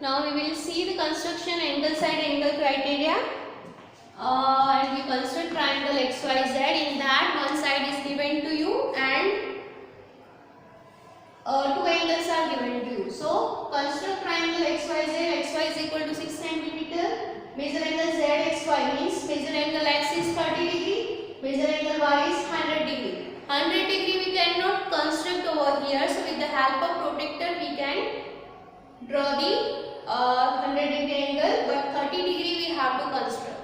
Now we will see the construction angle side angle criteria. And we construct triangle XYZ. In that, one side is given to you and two angles are given to you. So construct triangle XYZ. XY is equal to 6 cm. Measure angle ZXY means measure angle X is 30 degree. Measure angle Y is 100 degree. 100 degree we cannot construct over here. So with the help of protractor we can draw the 100 degree angle, but 30 degree we have to construct.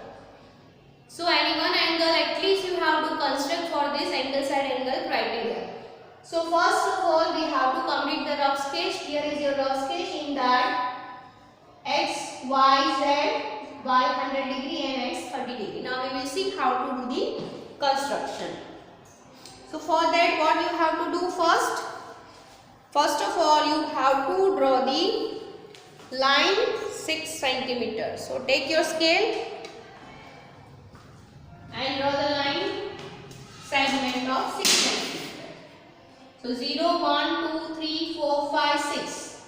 So any one angle at least you have to construct for this angle side angle criteria. So first of all we have to complete the rough sketch. Here is your rough sketch. In that X, Y, Z, Y 100 degree and X 30 degree. Now we will see how to do the construction. So for that what you have to do first? First of all you have to draw the line 6 cm. So take your scale and draw the line segment of 6 cm. So 0, 1, 2, 3, 4, 5, 6.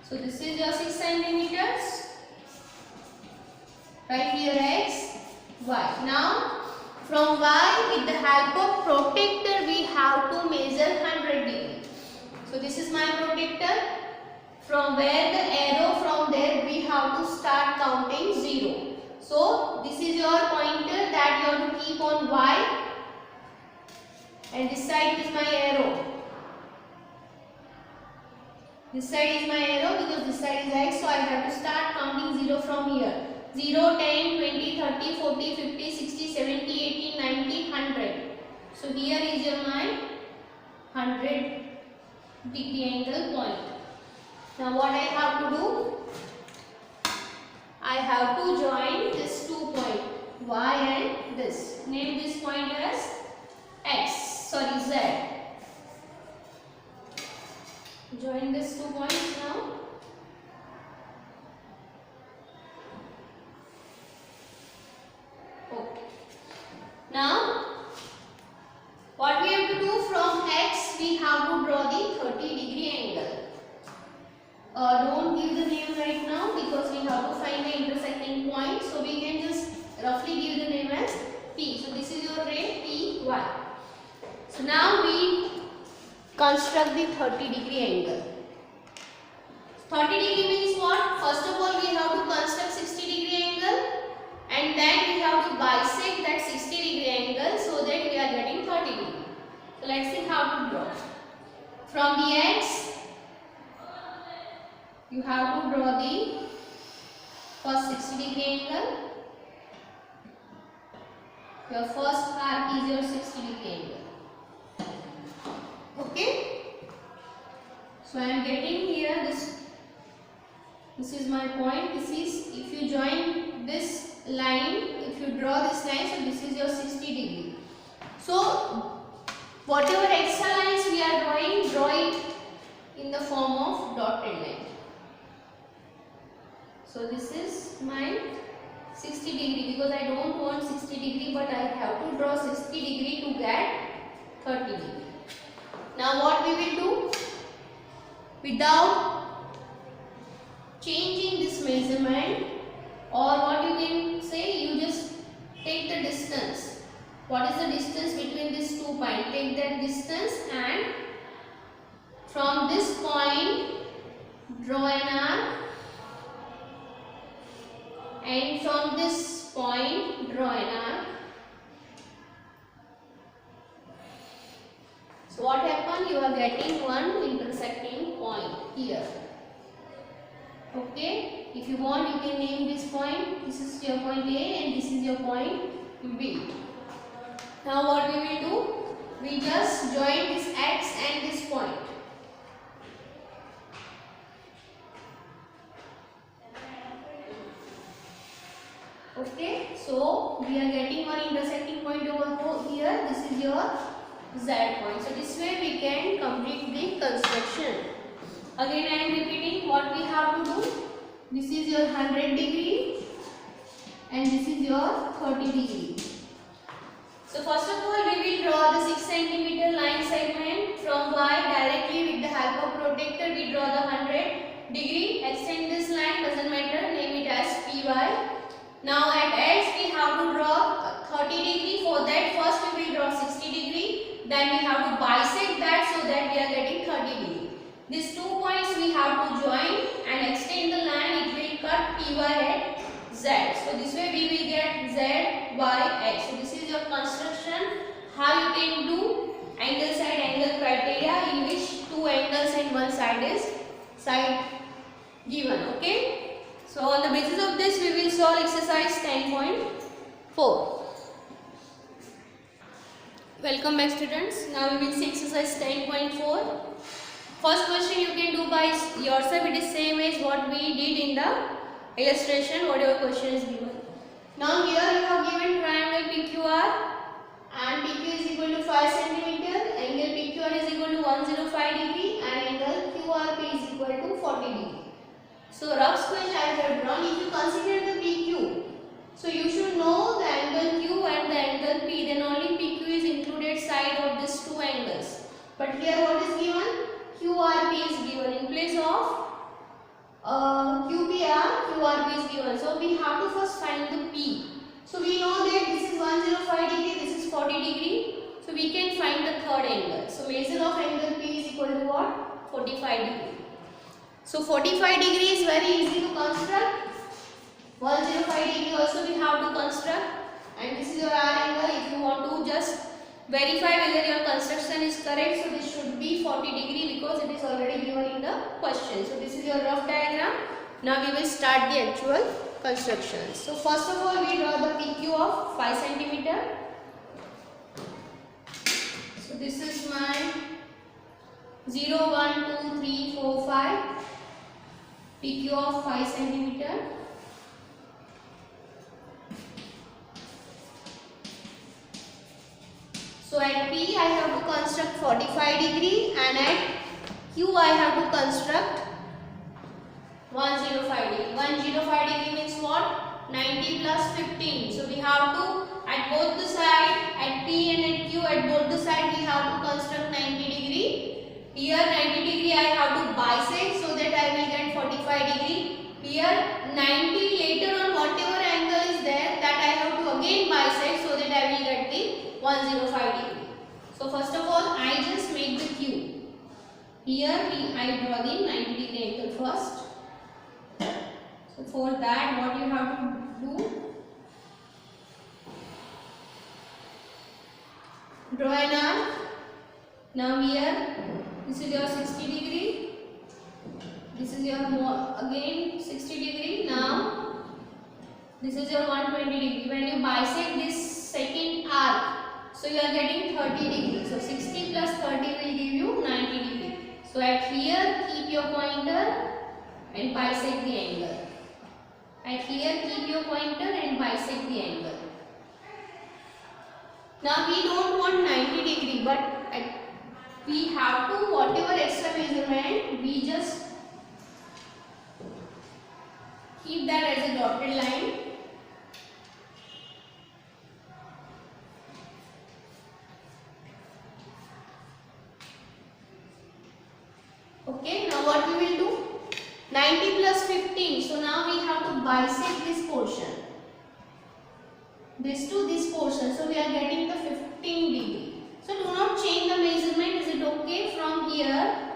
So this is your 6 centimeters. Right here X, Y. Now from Y with the help of protractor we have to measure 100 degree. So this is my protractor. From where the arrow from there we have to start counting 0. So this is your pointer that you have to keep on Y, and this side is my arrow. This side is my arrow because this side is X, so I have to start counting 0 from here. 0, 10, 20, 30, 40, 50, 60, 70, 80, 90, 100. So here is your my 100 degree angle point. Now what I have to do? I have to join this 2 point Y and this. Name this point as Z. Join these 2 points now. Okay. Now what we have to do? From X we have to draw the 30 degree angle. Don't give the name right now because we have to find the intersecting point. So we can just roughly give the name as P. So this is your ray PY. So now we construct the 30 degree angle. 30 degree means what? First of all we have to construct 60 degree angle and then we have to bisect that 60 degree angle so that we are getting 30 degree. So let's see how to draw. From the X you have to draw the first 60 degree angle. Your first arc is your 60 degree angle. Okay. So I am getting here this is my point. This is, if you join this line, if you draw this line, so this is your 60 degree. So whatever extra lines we are drawing, draw it in the form of dotted line. So this is my 60 degree because I don't want 60 degree but I have to draw 60 degree to get 30 degree. Now what we will do? Without changing this measurement, or what you can say, you just take the distance. What is the distance between these 2 points? Take that distance and from this point draw an arc. And from this point draw an arc. So what happened? You are getting one intersecting point here. Okay. If you want you can name this point. This is your point A and this is your point B. Now what we will do? We just join this X and this point. Okay, so we are getting one intersecting point over here. This is your Z point. So this way we can complete the construction. Again I am repeating what we have to do. This is your 100 degree and this is your 30 degree. So first of all we will draw the 6 cm line segment from Y directly with the help Now at edge we have to draw 30 degree. For that first we will draw 60 degree. Then we have to bisect that so that we are getting 30 degree. These 2 points we have to join and extend the line. It will cut PY at Z. So this way we will get Z, Y, H. So this is your construction. How you can do angle side angle criteria in which 2 angles and 1 side is given. Okay. So on the basis of this we will solve exercise 10.4. Welcome back students. Now we will see exercise 10.4. First question you can do by yourself. It is same as what we did in the illustration. Whatever question is given. Now here you have given triangle PQR and PQ is equal to 5 cm. Angle PQR is equal to 105 degree and angle QRP is equal to 40 degree. So rough sketch I have drawn. If you consider the PQ, so you should know the angle Q and the angle P. Then only PQ is included side of these 2 angles. But here what is given? QRP is given in place of QPR. QRP is given. So we have to first find the P. So we know that this is 105 degree. This is 40 degree. So we can find the third angle. So measure of angle P is equal to what? 45 degree. So 45 degree is very easy to construct. 105 degree also we have to construct. And this is your R angle. If you want to just verify whether your construction is correct, so this should be 40 degree because it is already given in the question. So this is your rough diagram. Now we will start the actual construction. So first of all we draw the PQ of 5 cm. So this is my 0, 1, 2, 3, 4, 5. PQ of 5 cm. So at P I have to construct 45 degree and at Q I have to construct 105 degree. 105 degree means what? 90 plus 15. So we have to at both the side, at P and at Q, at both the side we have to construct 90 degree. Here 90 degree I have to bisect so that I will get 45 degree. Here 90 later on whatever angle is there that I have to again bisect so that I will get the 105 degree. So first of all I just make the Q. Here I draw the 90 degree angle first. So for that what you have to do? Draw an arc. Now here this is your 60 degree. This is your again 60 degree. Now this is your 120 degree. When you bisect this second arc, so you are getting 30 degree. So 60 plus 30 will give you 90 degree. So at here keep your pointer and bisect the angle. At here keep your pointer and bisect the angle. Now we don't want 90 degree, but we have to whatever extra measurement we just keep that as a dotted line. Okay, now what we will do? 90 plus 15. So now we have to bisect this portion. This to this portion. So we are getting the 15 degree. So do not change the measurement. Is it okay? From here,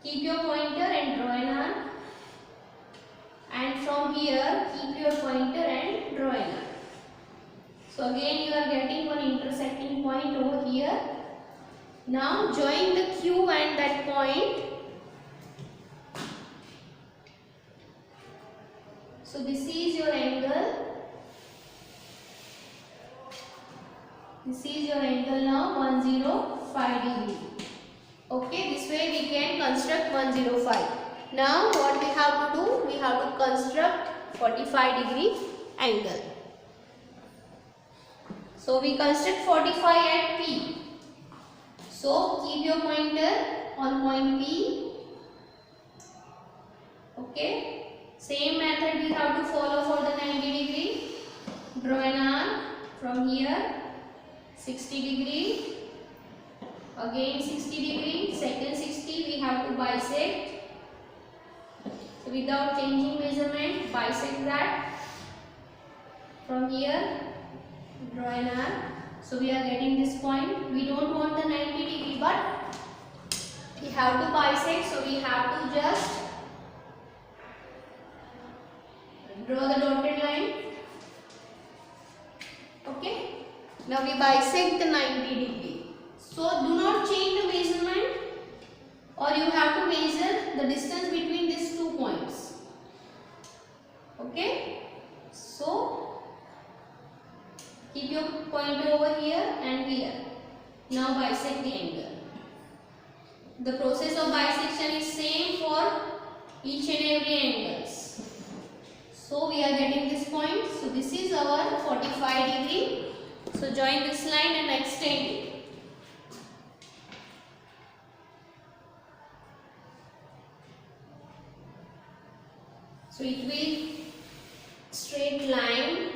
keep your pointer and draw an arc. And from here, keep your pointer and draw an arc. So again you are getting one intersecting point over here. Now join the Q and that point. So this is your angle. This is your angle now 105 degree. Okay, this way we can construct 105. Now what we have to do? We have to construct 45 degree angle. So we construct 45 at P. So keep your pointer on point P. Okay. Same method we have to follow for the 90 degree. Draw an arc from here. 60 degree. Again 60 degree. Second 60 we have to bisect. So without changing measurement, bisect that. from here draw an arc. So we are getting this point. We don't want the 90 degree, but we have to bisect, so we have to just draw the dotted line. Okay, now we bisect the 90 degree. So do not change the measurement, or you have to measure the distance between these 2 points. Okay, so keep your pointer over here and here. Now bisect the angle. The process of bisection is same for each and every angles. So we are getting this point. So this is our 45 degree. So join this line and extend it. So it will straight line.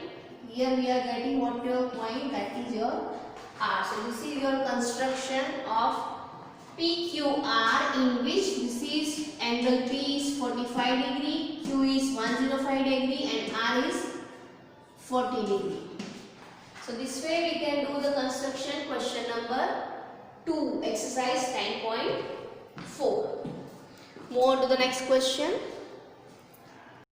Here we are getting what your point, that is your R. So this is your construction of PQR, in which this is angle P is 45 degree, Q is 105 degree and R is 40 degree. So this way we can do the construction. Question number 2, exercise 10.4. Move on to the next question.